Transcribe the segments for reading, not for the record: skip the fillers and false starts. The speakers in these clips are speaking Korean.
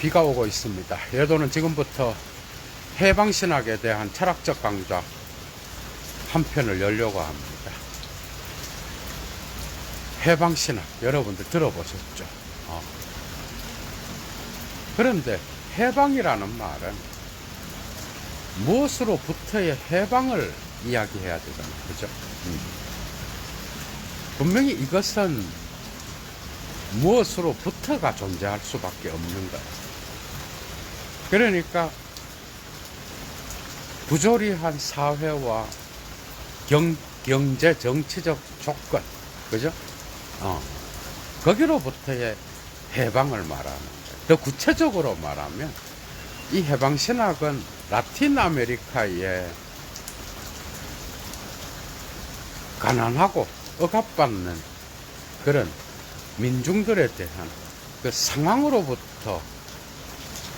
비가 오고 있습니다. 여도는 지금부터 해방신학에 대한 철학적 강좌 한 편을 열려고 합니다. 해방신학 여러분들 들어보셨죠? 그런데 해방이라는 말은 무엇으로부터의 해방을 이야기해야 되잖아요. 그죠? 분명히 이것은 무엇으로부터가 존재할 수밖에 없는 거예요. 그러니까 부조리한 사회와 경제 정치적 조건, 그죠? 거기로부터의 해방을 말하는 거예요. 더 구체적으로 말하면 이 해방신학은 라틴 아메리카의 가난하고 억압받는 그런 민중들에 대한 그 상황으로부터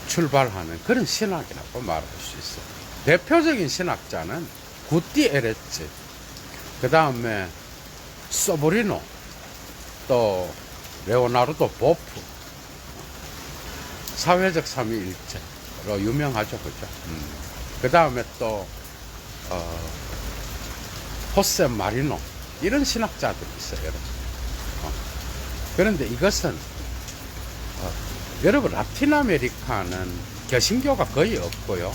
출발하는 그런 신학이라고 말할 수 있어요. 대표적인 신학자는 구띠 에레츠, 그 다음에 소브리노, 또 레오나르도 보프, 사회적 삼위일체로 유명하죠. 그죠? 그 다음에 또 호세 마리노, 이런 신학자들이 있어요. 여러분. 그런데 이것은 여러분, 라틴 아메리카는 개신교가 거의 없고요,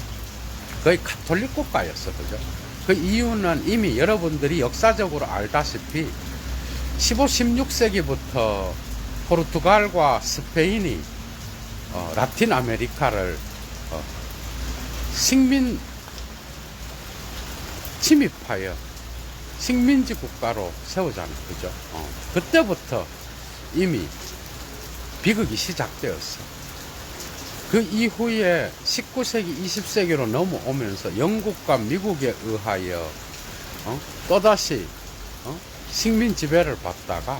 거의 가톨릭 국가였어. 그죠? 그 이유는 이미 여러분들이 역사적으로 알다시피 15, 16세기부터 포르투갈과 스페인이 라틴 아메리카를 식민 침입하여 식민지 국가로 세우잖아요. 그죠? 그때부터 이미 비극이 시작되었어. 그 이후에 19세기, 20세기로 넘어오면서 영국과 미국에 의하여 또다시 식민 지배를 받다가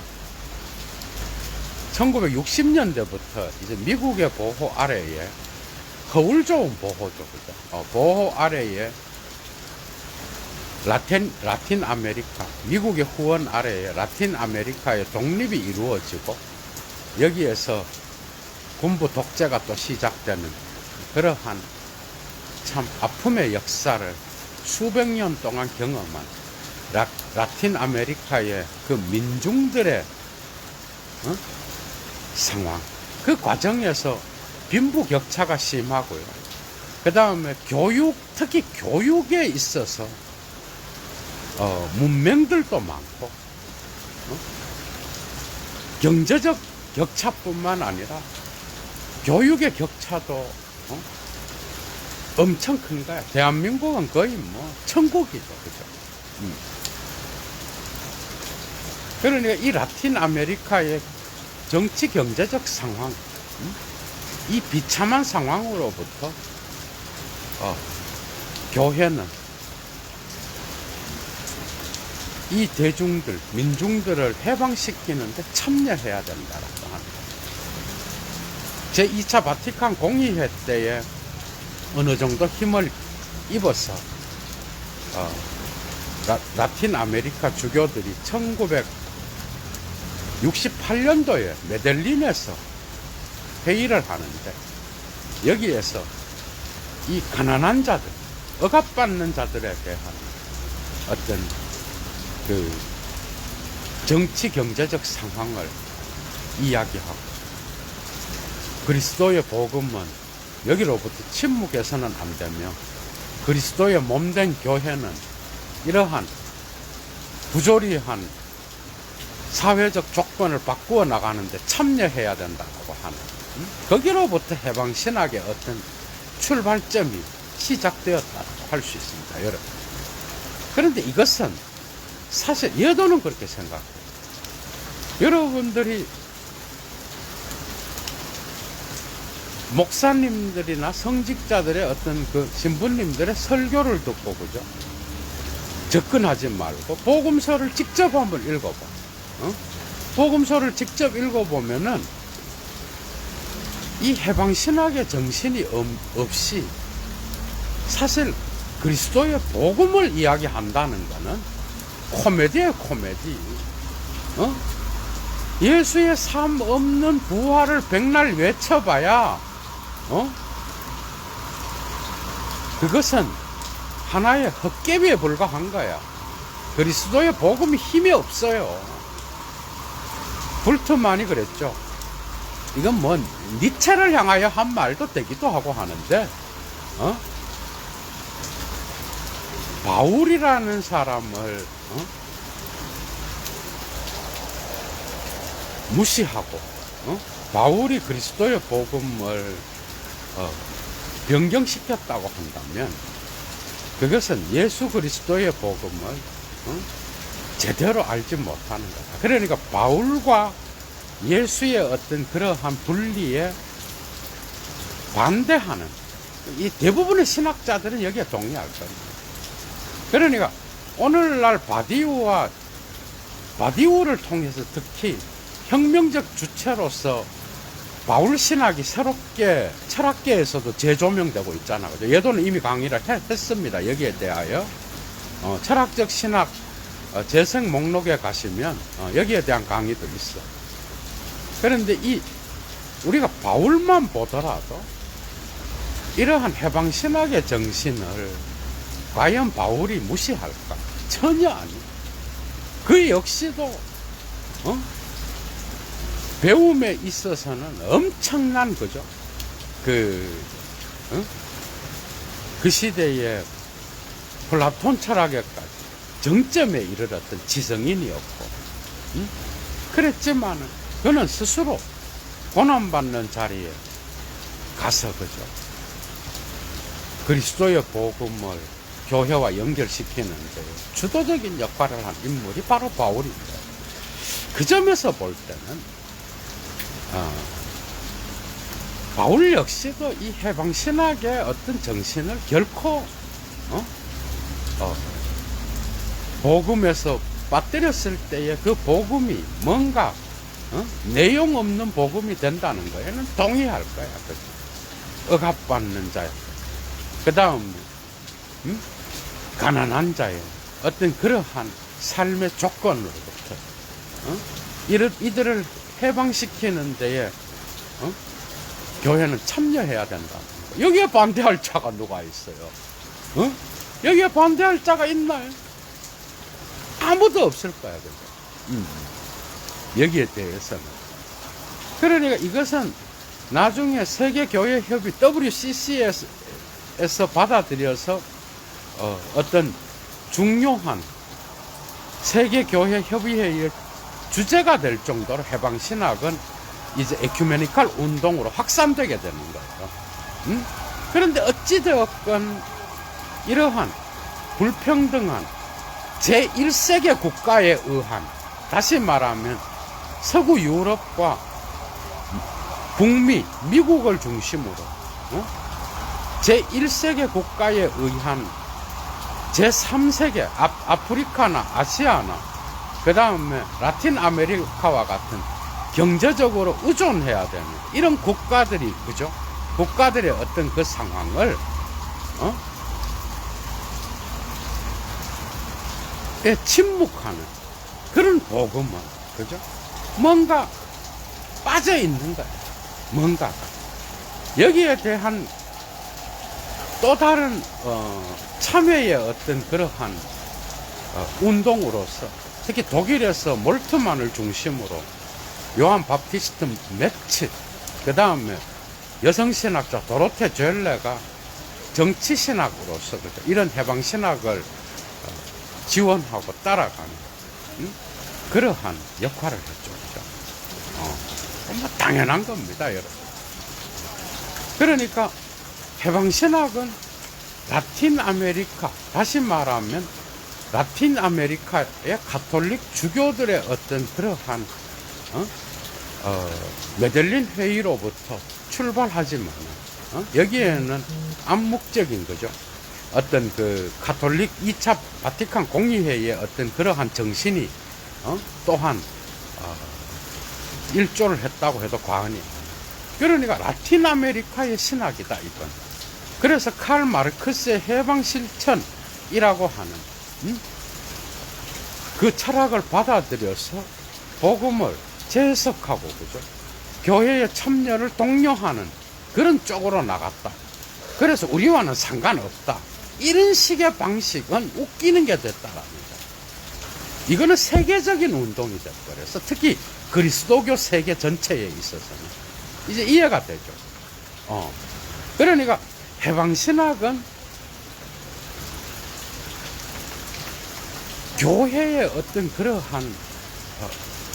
1960년대부터 이제 미국의 보호 아래에, 허울 좋은 보호죠. 그죠? 보호 아래에 라틴 아메리카, 미국의 후원 아래에 라틴 아메리카의 독립이 이루어지고, 여기에서 군부 독재가 또 시작되는 그러한 참 아픔의 역사를 수백 년 동안 경험한 라틴 아메리카의 그 민중들의 상황, 그 과정에서 빈부격차가 심하고요. 그 다음에 교육, 특히 교육에 있어서 문맹들도 많고, 경제적 격차뿐만 아니라 교육의 격차도 엄청 큰 거야. 대한민국은 거의 뭐 천국이죠. 그죠? 그러니까 이 라틴 아메리카의 정치 경제적 상황, 이 비참한 상황으로부터 교회는 이 대중들, 민중들을 해방시키는데 참여해야 된다라고 합니다. 제2차 바티칸 공의회 때에 어느 정도 힘을 입어서 라틴 아메리카 주교들이 1968년도에 메델린에서 회의를 하는데, 여기에서 이 가난한 자들, 억압받는 자들에 대한 어떤 그 정치 경제적 상황을 이야기하고, 그리스도의 복음은 여기로부터 침묵해서는 안 되며, 그리스도의 몸된 교회는 이러한 부조리한 사회적 조건을 바꾸어 나가는데 참여해야 된다고 하는, 거기로부터 해방신학의 어떤 출발점이 시작되었다고 할 수 있습니다, 여러분. 그런데 이것은 사실 여도는 그렇게 생각해요. 여러분들이 목사님들이나 성직자들의 어떤 그 신부님들의 설교를 듣고, 그죠? 접근하지 말고 복음서를 직접 한번 읽어봐. 복음서를 직접 읽어보면은 이 해방신학의 정신이 없이 사실 그리스도의 복음을 이야기한다는 거는 코미디예요, 코미디. 예수의 삶 없는 부활을 백날 외쳐봐야 그것은 하나의 헛개비에 불과한 거야. 그리스도의 복음이 힘이 없어요. 불트만이 그랬죠. 이건 뭐 니체를 향하여 한 말도 되기도 하고 하는데, 바울이라는 사람을 무시하고, 바울이 그리스도의 복음을 변경시켰다고 한다면, 그것은 예수 그리스도의 복음을 제대로 알지 못하는 거다. 그러니까 바울과 예수의 어떤 그러한 분리에 반대하는, 이 대부분의 신학자들은 여기에 동의할 겁니다. 그러니까 오늘날 바디우를 통해서 특히 혁명적 주체로서 바울 신학이 새롭게 철학계에서도 재조명되고 있잖아요. 예도는 이미 강의를 했습니다. 여기에 대하여 철학적 신학 재생 목록에 가시면 여기에 대한 강의도 있어. 그런데 우리가 바울만 보더라도 이러한 해방 신학의 정신을 과연 바울이 무시할까? 전혀 아니에요. 그 역시도 배움에 있어서는 엄청난 거죠. 그 시대의 플라톤 철학에까지 정점에 이르렀던 지성인이었고, 그랬지만은 그는 스스로 고난받는 자리에 가서 그죠. 그리스도의 복음을 교회와 연결시키는 데 주도적인 역할을 한 인물이 바로 바울입니다. 그 점에서 볼 때는 바울 역시도 이 해방신학의 어떤 정신을 결코 복음에서 빠뜨렸을 때에 그 복음이 뭔가 내용 없는 복음이 된다는 거에는 동의할 거야. 그죠? 억압받는 자야. 그 다음 가난한 자의 어떤 그러한 삶의 조건으로부터 이들을 해방시키는 데에 교회는 참여해야 된다. 여기에 반대할 자가 누가 있어요? 여기에 반대할 자가 있나요? 아무도 없을 거야. 그죠? 여기에 대해서는. 그러니까 이것은 나중에 세계교회협의 WCC에서 받아들여서 어떤 중요한 세계교회협의회의 주제가 될 정도로 해방신학은 이제 에큐메니칼 운동으로 확산되게 되는 거예요. 그런데 어찌되었건 이러한 불평등한 제1세계 국가에 의한, 다시 말하면 서구 유럽과 북미, 미국을 중심으로 제1세계 국가에 의한 제3세계, 아프리카나 아시아나 그 다음에 라틴 아메리카와 같은 경제적으로 의존해야 되는 이런 국가들이, 그죠? 국가들의 어떤 그 상황을 침묵하는 그런 복음은, 그죠? 뭔가 빠져 있는 거예요. 뭔가가. 여기에 대한 또 다른 참여의 어떤 그러한 운동으로서, 특히 독일에서 몰트만을 중심으로 요한 바프티스트 메츠, 그 다음에 여성신학자 도로테 젤레가 정치신학으로서 이런 해방신학을 지원하고 따라가는 그러한 역할을 했죠. 뭐 당연한 겁니다, 여러분. 그러니까 해방신학은 라틴 아메리카, 다시 말하면 라틴 아메리카의 가톨릭 주교들의 어떤 그러한 메델린 회의로부터 출발하지만 여기에는 암묵적인 거죠. 어떤 그 가톨릭 2차 바티칸 공의회의 어떤 그러한 정신이 또한 일조를 했다고 해도 과언이 아니에요. 그러니까 라틴 아메리카의 신학이다, 이건. 그래서 칼 마르크스의 해방 실천이라고 하는 그 철학을 받아들여서 복음을 재해석하고, 그죠? 교회의 참여를 독려하는 그런 쪽으로 나갔다. 그래서 우리와는 상관없다. 이런 식의 방식은 웃기는 게 됐다라는 거예요. 이거는 세계적인 운동이 돼버려서 특히 그리스도교 세계 전체에 있어서는 이제 이해가 되죠. 그러니까 해방신학은 교회의 어떤 그러한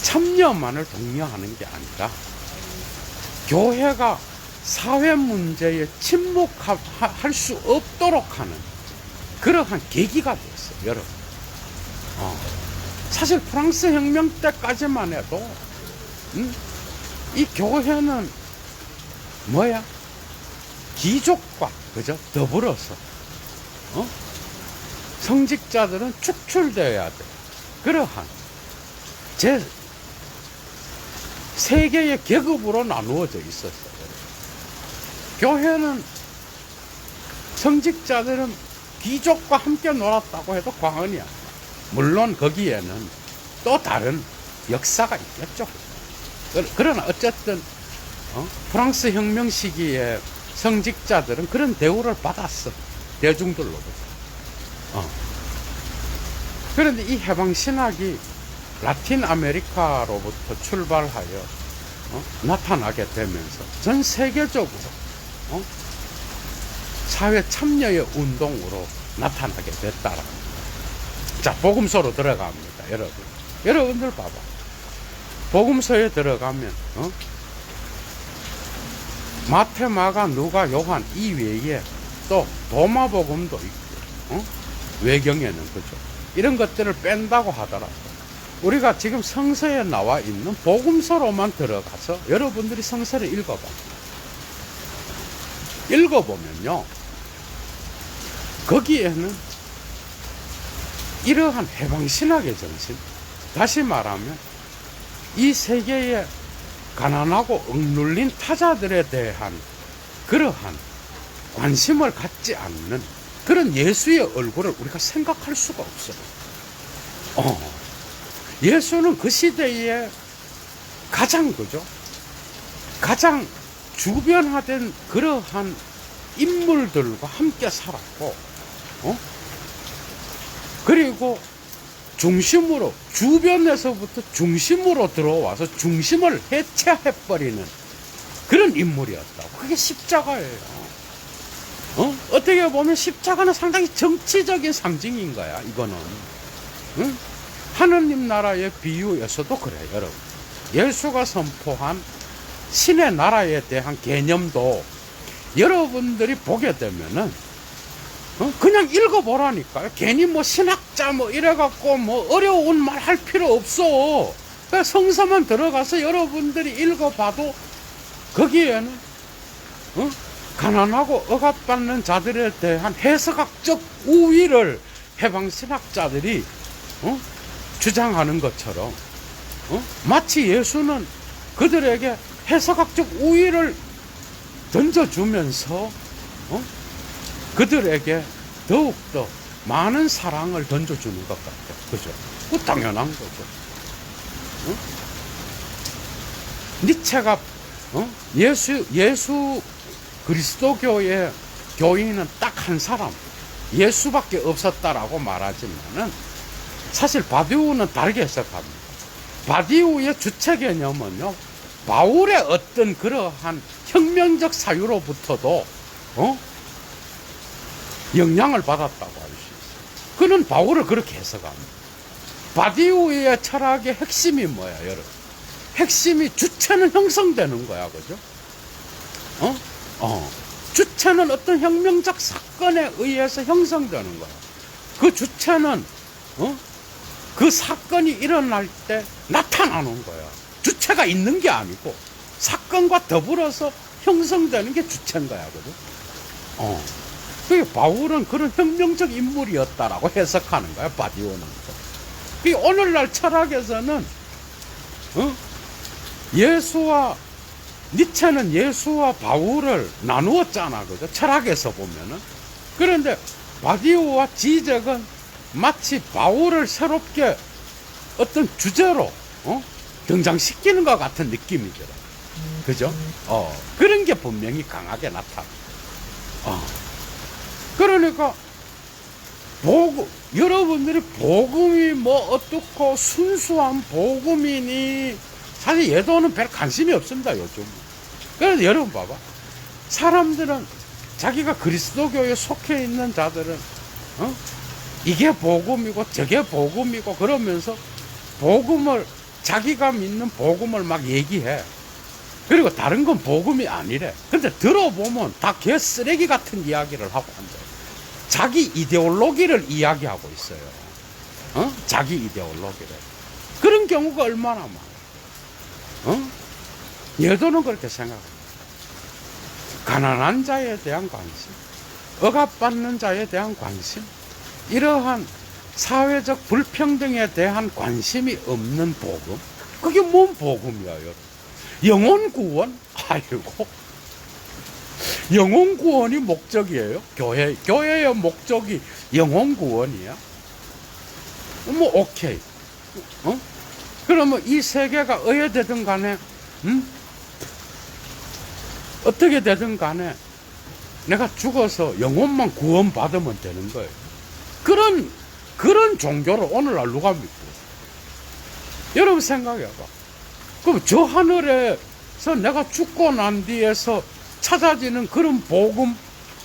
참여만을 독려하는 게 아니라 교회가 사회 문제에 침묵할 수 없도록 하는 그러한 계기가 됐어요, 여러분. 사실 프랑스 혁명 때까지만 해도 이 교회는 뭐야? 귀족과 그죠? 더불어서 성직자들은 축출되어야 돼. 그러한 세 개의 계급으로 나누어져 있었어요. 교회는 성직자들은 귀족과 함께 놀았다고 해도 과언이 아니야. 물론 거기에는 또 다른 역사가 있겠죠. 그러나 어쨌든 프랑스 혁명 시기에 성직자들은 그런 대우를 받았어. 대중들로부터. 그런데 이 해방신학이 라틴 아메리카로부터 출발하여 나타나게 되면서 전 세계적으로 사회 참여의 운동으로 나타나게 됐다라는 거예요. 자, 복음서로 들어갑니다, 여러분. 여러분들 봐봐. 복음서에 들어가면 마태, 마가, 누가, 요한 이 외에 또 도마복음도 있고 외경에는 그죠. 이런 것들을 뺀다고 하더라도 우리가 지금 성서에 나와 있는 복음서로만 들어가서 여러분들이 성서를 읽어보면요, 거기에는 이러한 해방신학의 정신, 다시 말하면 이 세계에 가난하고 억눌린 타자들에 대한 그러한 관심을 갖지 않는 그런 예수의 얼굴을 우리가 생각할 수가 없어요. 예수는 그 시대에 가장 주변화된 그러한 인물들과 함께 살았고, 그리고 주변에서부터 중심으로 들어와서 중심을 해체해버리는 그런 인물이었다고. 그게 십자가예요. 어떻게 보면 십자가는 상당히 정치적인 상징인 거야, 이거는. 하느님 나라의 비유에서도 그래요, 여러분. 예수가 선포한 신의 나라에 대한 개념도 여러분들이 보게 되면은 그냥 읽어보라니까요. 괜히 신학자 이래갖고 어려운 말 할 필요 없어. 그러니까 성서만 들어가서 여러분들이 읽어봐도 거기에는 가난하고 억압받는 자들에 대한 해석학적 우위를 해방신학자들이 주장하는 것처럼 마치 예수는 그들에게 해석학적 우위를 던져주면서 그들에게 더욱더 많은 사랑을 던져주는 것 같아요. 그죠? 그 당연한 거죠. 니체가 예수 그리스도교의 교인은 딱 한 사람, 예수밖에 없었다라고 말하지만은 사실 바디우는 다르게 해석합니다. 바디우의 주체 개념은요, 바울의 어떤 그러한 혁명적 사유로부터도 영향을 받았다고 할 수 있어요. 그는 바울을 그렇게 해석합니다. 바디우의 철학의 핵심이 뭐야, 여러분? 핵심이 주체는 형성되는 거야, 그죠? 주체는 어떤 혁명적 사건에 의해서 형성되는 거야. 그 주체는 그 사건이 일어날 때 나타나는 거야. 주체가 있는 게 아니고 사건과 더불어서 형성되는 게 주체인 거야, 그죠? 그게 바울은 그런 혁명적 인물이었다라고 해석하는 거야, 바디오는. 오늘날 철학에서는 니체는 예수와 바울을 나누었잖아, 그죠? 철학에서 보면은. 그런데 바디오와 지적은 마치 바울을 새롭게 어떤 주제로 등장시키는 것 같은 느낌이 들어요. 그죠? 그런 게 분명히 강하게 나타나. 그러니까, 여러분들이 복음이 뭐 어떻고 순수한 복음이니, 사실 예도는 별 관심이 없습니다, 요즘. 그래서 여러분 봐봐. 사람들은 자기가 그리스도교에 속해 있는 자들은, 이게 복음이고 저게 복음이고 그러면서 자기가 믿는 복음을 막 얘기해. 그리고 다른 건 복음이 아니래. 근데 들어보면 다 개쓰레기 같은 이야기를 하고 앉아요. 자기 이데올로기를 이야기하고 있어요. 자기 이데올로기를. 그런 경우가 얼마나 많아. 예도는 그렇게 생각합니다. 가난한 자에 대한 관심, 억압받는 자에 대한 관심, 이러한 사회적 불평등에 대한 관심이 없는 복음. 그게 뭔 복음이야, 여러분? 영혼 구원? 아이고. 영혼 구원이 목적이에요? 교회의 목적이 영혼 구원이야? 뭐, 오케이. 그러면 이 세계가 어떻게 되든 간에, 어떻게 되든 간에 내가 죽어서 영혼만 구원받으면 되는 거예요. 그런 종교를 오늘날 누가 믿고? 여러분 생각해봐. 그럼 저 하늘에서 내가 죽고 난 뒤에서 찾아지는 그런 복음,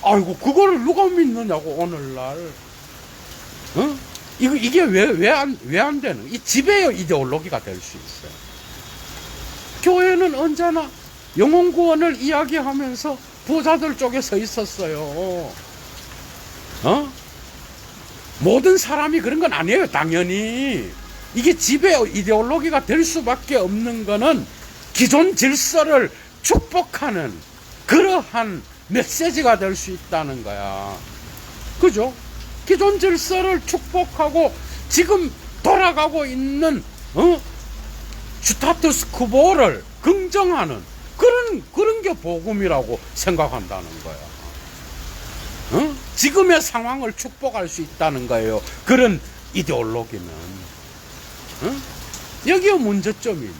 아이고, 그거를 누가 믿느냐고, 오늘날. 이게 왜 안 되는? 이 지배의 이데올로기가 될 수 있어요. 교회는 언제나 영혼 구원을 이야기하면서 부자들 쪽에 서 있었어요. 모든 사람이 그런 건 아니에요, 당연히. 이게 지배의 이데올로기가 될 수밖에 없는 거는 기존 질서를 축복하는 그러한 메시지가 될 수 있다는 거야. 그죠? 기존 질서를 축복하고 지금 돌아가고 있는 스타투스코를 긍정하는 그런 게 복음이라고 생각한다는 거야. 지금의 상황을 축복할 수 있다는 거예요. 그런 이데올로기는. 여기에 문제점이 있는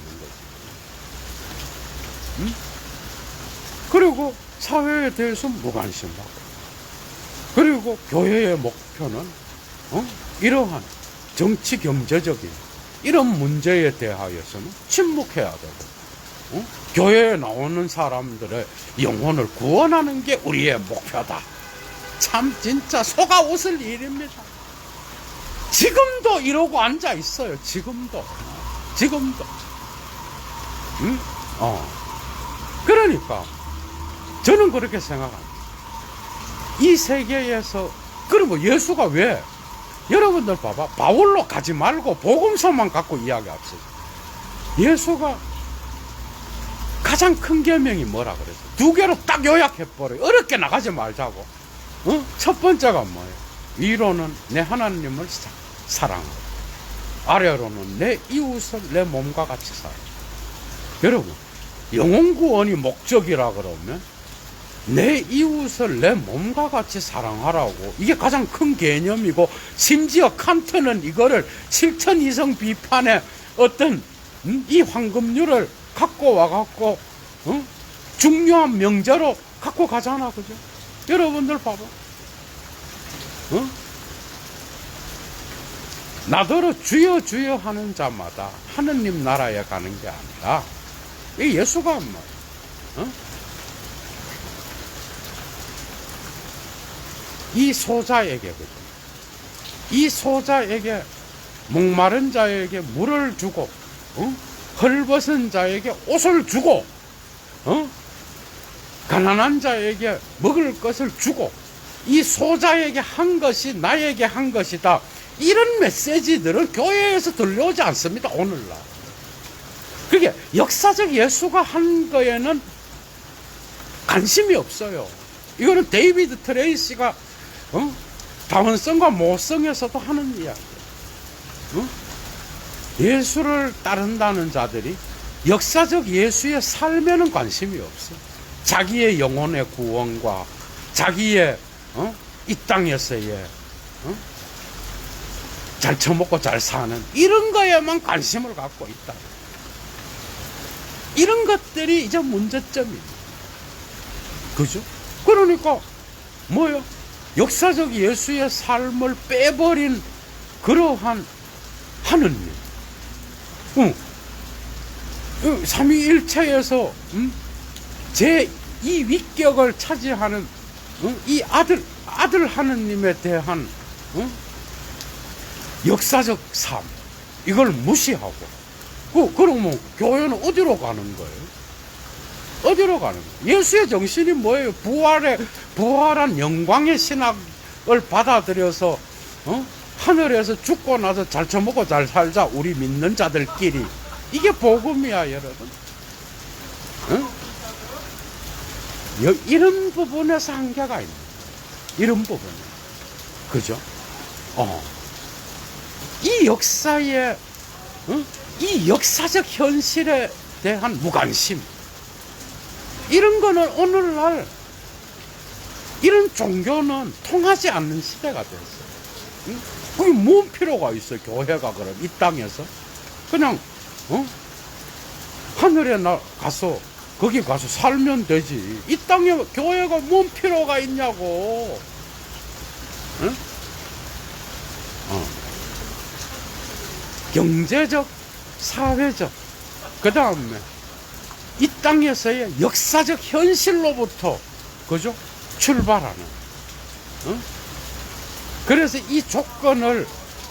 거지. 그리고 사회에 대해서 무관심하고, 그리고 교회의 목표는 이러한 정치 경제적인 이런 문제에 대하여서는 침묵해야 되고, 교회에 나오는 사람들의 영혼을 구원하는 게 우리의 목표다. 참 진짜 속아 웃을 일입니다. 지금도 이러고 앉아 있어요. 지금도. 그러니까 저는 그렇게 생각합니다. 이 세계에서, 그러면 예수가 왜, 여러분들 봐봐, 바울로 가지 말고 복음서만 갖고 이야기합시다. 예수가 가장 큰 계명이 뭐라 그랬어? 2개로 딱 요약해버려요. 어렵게 나가지 말자고. 첫 번째가 뭐예요? 위로는 내 하나님을 사랑하고, 아래로는 내 이웃을 내 몸과 같이 사랑하고. 여러분, 영혼 구원이 목적이라 그러면 내 이웃을 내 몸과 같이 사랑하라고, 이게 가장 큰 개념이고, 심지어 칸트는 이거를 실천 이성 비판의 어떤 이 황금률을 갖고 와갖고 중요한 명제로 갖고 가잖아. 그죠? 여러분들 봐봐. 나더러 주여 주여 하는 자마다 하느님 나라에 가는 게 아니라, 이 예수가 한 말, 이 소자에게거든. 이 소자에게, 목마른 자에게 물을 주고, 헐벗은 자에게 옷을 주고, 가난한 자에게 먹을 것을 주고, 이 소자에게 한 것이 나에게 한 것이다. 이런 메시지들은 교회에서 들려오지 않습니다, 오늘날. 그게 역사적 예수가 한 거에는 관심이 없어요. 이거는 데이비드 트레이시가 다원성과 모성에서도 하는 이야기예요. 예수를 따른다는 자들이 역사적 예수의 삶에는 관심이 없어. 자기의 영혼의 구원과 자기의 이 땅에서의 잘 처먹고 잘 사는 이런 거에만 관심을 갖고 있다. 이런 것들이 이제 문제점이에요. 그죠? 그러니까 뭐요? 역사적 예수의 삶을 빼버린 그러한 하느님, 삼위일체에서 제 이 위격을 차지하는 이 아들 하느님에 대한 역사적 삶, 이걸 무시하고 그러면 교회는 어디로 가는 거예요? 어디로 가는 거예요? 예수의 정신이 뭐예요? 부활한 영광의 신학을 받아들여서 하늘에서 죽고 나서 잘 처먹고 잘 살자, 우리 믿는 자들끼리. 이게 복음이야, 여러분. 이런 부분에서 한계가 있는 거예요. 이런 부분에. 그죠? 이 역사의, 이 역사적 현실에 대한 무관심. 이런 거는 오늘날, 이런 종교는 통하지 않는 시대가 됐어요. 그게 뭔 필요가 있어요, 교회가 그럼, 이 땅에서? 그냥, 하늘에 가서, 거기 가서 살면 되지. 이 땅에 교회가 뭔 필요가 있냐고. 경제적, 사회적, 그 다음에 이 땅에서의 역사적 현실로부터, 그죠? 출발하는. 그래서 이 조건을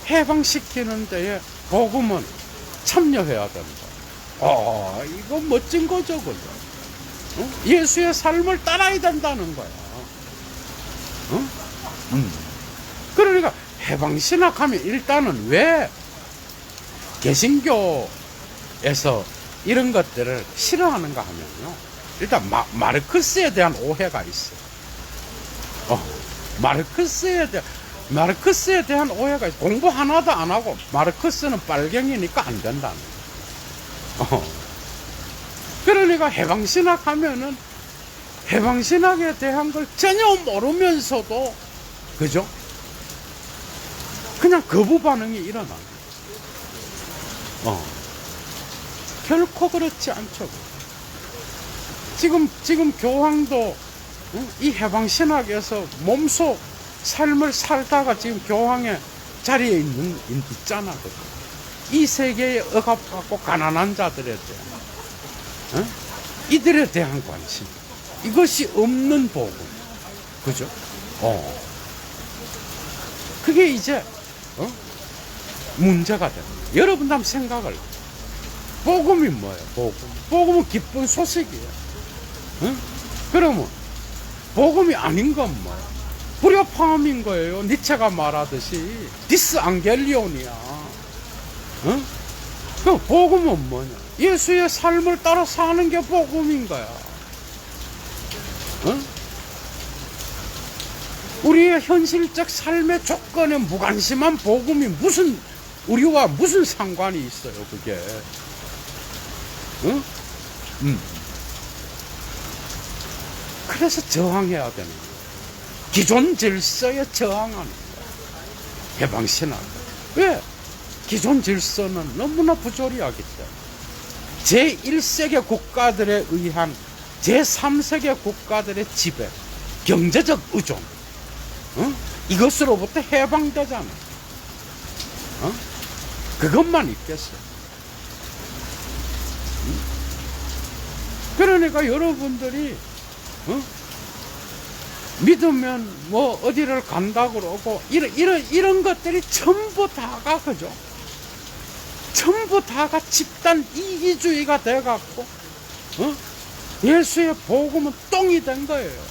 해방시키는 데에 복음은 참여해야 된다. 이거 멋진 거죠, 그죠? 예수의 삶을 따라야 된다는 거야. 그러니까 해방신학하면 일단은 왜 개신교에서 이런 것들을 싫어하는가 하면요, 일단 마르크스에 대한 오해가 있어요. 마르크스에 대한 오해가 있어요. 공부 하나도 안 하고 마르크스는 빨갱이니까 안 된다는 거예요. 그러니까 해방신학 하면은 해방신학에 대한 걸 전혀 모르면서도, 그죠? 그냥 거부 반응이 일어나는 거예요. 결코 그렇지 않죠. 지금 교황도 이 해방신학에서 몸소 삶을 살다가 지금 교황의 자리에 있잖아. 그죠? 이 세계에 억압받고 가난한 자들에 대한, 이들에 대한 관심, 이것이 없는 복음, 그죠? 그게 이제 문제가 됩니다. 여러분도 한번 생각을, 복음이 뭐예요? 복음은 기쁜 소식이에요. 그러면 복음이 아닌 건 뭐예요? 불협화음인 거예요. 니체가 말하듯이 디스앙겔리온이야. 그 복음은 뭐냐? 예수의 삶을 따라 사는 게 복음인 거야. 우리의 현실적 삶의 조건에 무관심한 복음이 우리와 무슨 상관이 있어요, 그게? 그래서 저항해야 되는 거예요. 기존 질서에 저항하는 거예요. 해방신학. 왜? 기존 질서는 너무나 부조리하기 때문에. 제1세계 국가들에 의한 제3세계 국가들의 지배, 경제적 의존, 이것으로부터 해방되잖아. 그것만 있겠어요. 그러니까 여러분들이 믿으면 뭐 어디를 간다고 그러고 이런 것들이 전부 다가, 그죠? 전부 다가 집단 이기주의가 돼갖고 예수의 복음은 똥이 된 거예요.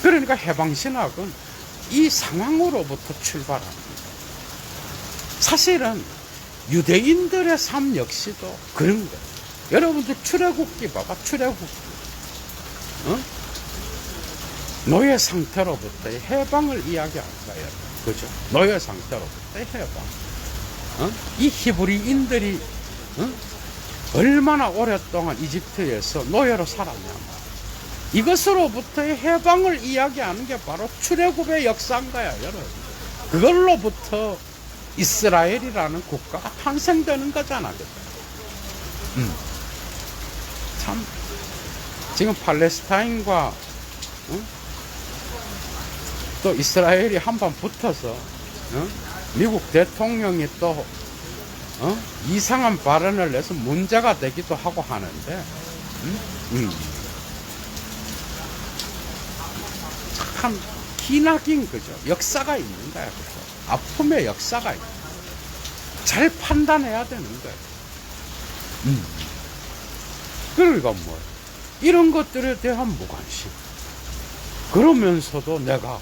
그러니까 해방신학은 이 상황으로부터 출발합니다. 사실은 유대인들의 삶 역시도 그런 거예요. 여러분들 출애굽기 봐봐. 출애굽기. 노예 상태로부터의 해방을 이야기하는 거예요. 그죠? 노예 상태로부터의 해방. 이 히브리인들이 얼마나 오랫동안 이집트에서 노예로 살았냐. 이것으로부터의 해방을 이야기하는 게 바로 출애굽의 역사인 거야, 여러분. 그걸로부터 이스라엘이라는 국가가 탄생되는 거잖아. 참 지금 팔레스타인과 또 이스라엘이 한번 붙어서 미국 대통령이 또 이상한 발언을 내서 문제가 되기도 하고 하는데 참 기나긴 거죠. 역사가 있는 거야. 그죠? 아픔의 역사가 있는 거야. 잘 판단해야 되는 거야. 그러니까 뭐 이런 것들에 대한 무관심. 그러면서도 내가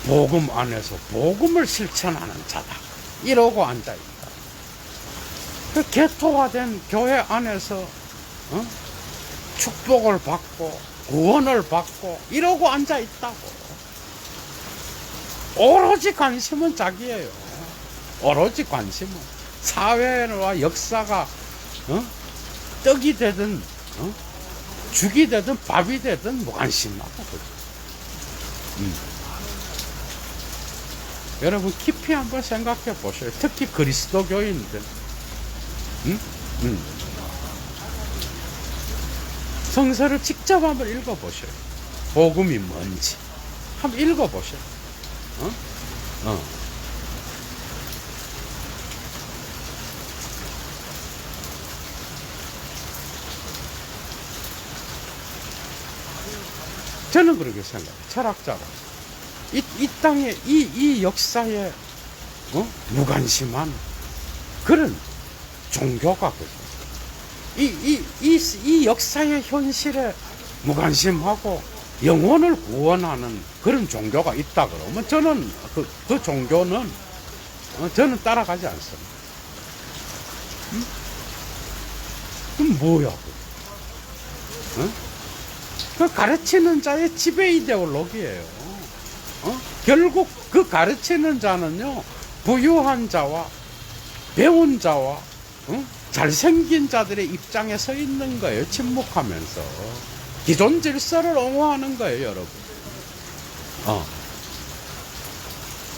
복음 안에서 복음을 실천하는 자다 이러고 앉아있다. 그 개토화된 교회 안에서 축복을 받고 구원을 받고 이러고 앉아있다고. 오로지 관심은 자기예요. 오로지 관심은 사회와 역사가 떡이 되든 죽이 되든 밥이 되든 무관심하고. 여러분 깊이 한번 생각해 보세요. 특히 그리스도교인들 성서를 직접 한번 읽어보세요. 복음이 뭔지 한번 읽어보세요. 저는 그렇게 생각해요. 철학자로. 이 땅에, 이 역사에, 무관심한 그런 종교가, 그죠. 이 역사의 현실에 무관심하고 영혼을 구원하는 그런 종교가 있다 그러면 저는 그 종교는, 저는 따라가지 않습니다. 그럼 뭐야, 그 가르치는 자의 지배 이데올로기예요. 결국 그 가르치는 자는요, 부유한 자와 배운 자와 잘생긴 자들의 입장에 서 있는 거예요. 침묵하면서 기존 질서를 옹호하는 거예요, 여러분.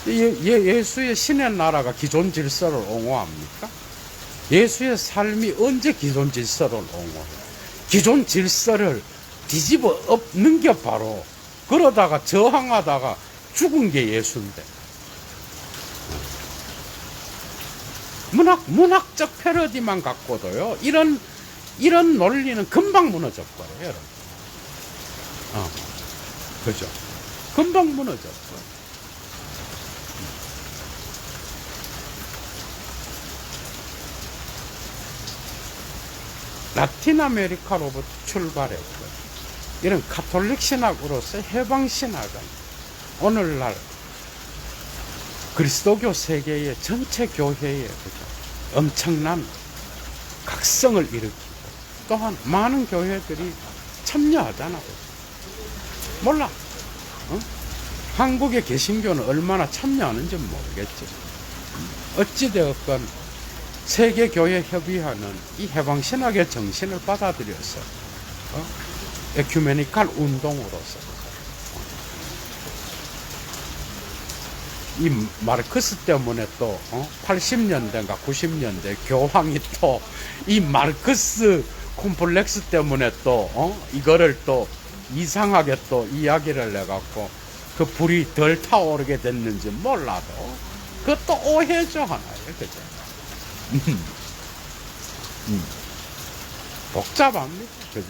예수의 신의 나라가 기존 질서를 옹호합니까? 예수의 삶이 언제 기존 질서를 옹호해요? 기존 질서를 뒤집어 엎는 게 바로, 그러다가 저항하다가 죽은 게 예수인데. 문학적 패러디만 갖고도요, 이런 논리는 금방 무너져 버려요, 여러분. 그죠? 금방 무너져 버려요. 라틴 아메리카로부터 출발했고, 이런 가톨릭 신학으로서 해방 신학은 오늘날 그리스도교 세계의 전체 교회에 엄청난 각성을 일으키고, 또한 많은 교회들이 참여하잖아요. 몰라. 한국의 개신교는 얼마나 참여하는지는 모르겠지. 어찌되었건 세계교회 협의회는 이 해방신학의 정신을 받아들여서 에큐메니칼 운동으로서 이 마르크스 때문에 또 80년대인가 90년대 교황이 또 이 마르크스 콤플렉스 때문에 또 이거를 또 이상하게 또 이야기를 해갖고 그 불이 덜 타오르게 됐는지 몰라도 그것도 오해죠, 하나예요. 그죠? 복잡합니다. 그죠?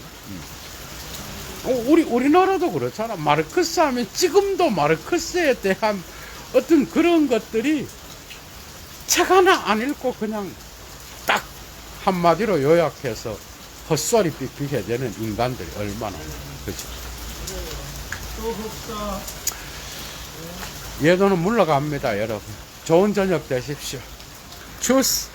우리나라도 그렇잖아. 마르크스 하면 지금도 마르크스에 대한 어떤 그런 것들이 책 하나 안 읽고 그냥 딱 한마디로 요약해서 헛소리 삑삑해 되는 인간들이 얼마나 많아요. 그죠? 예도는 물러갑니다, 여러분. 좋은 저녁 되십시오. 주스.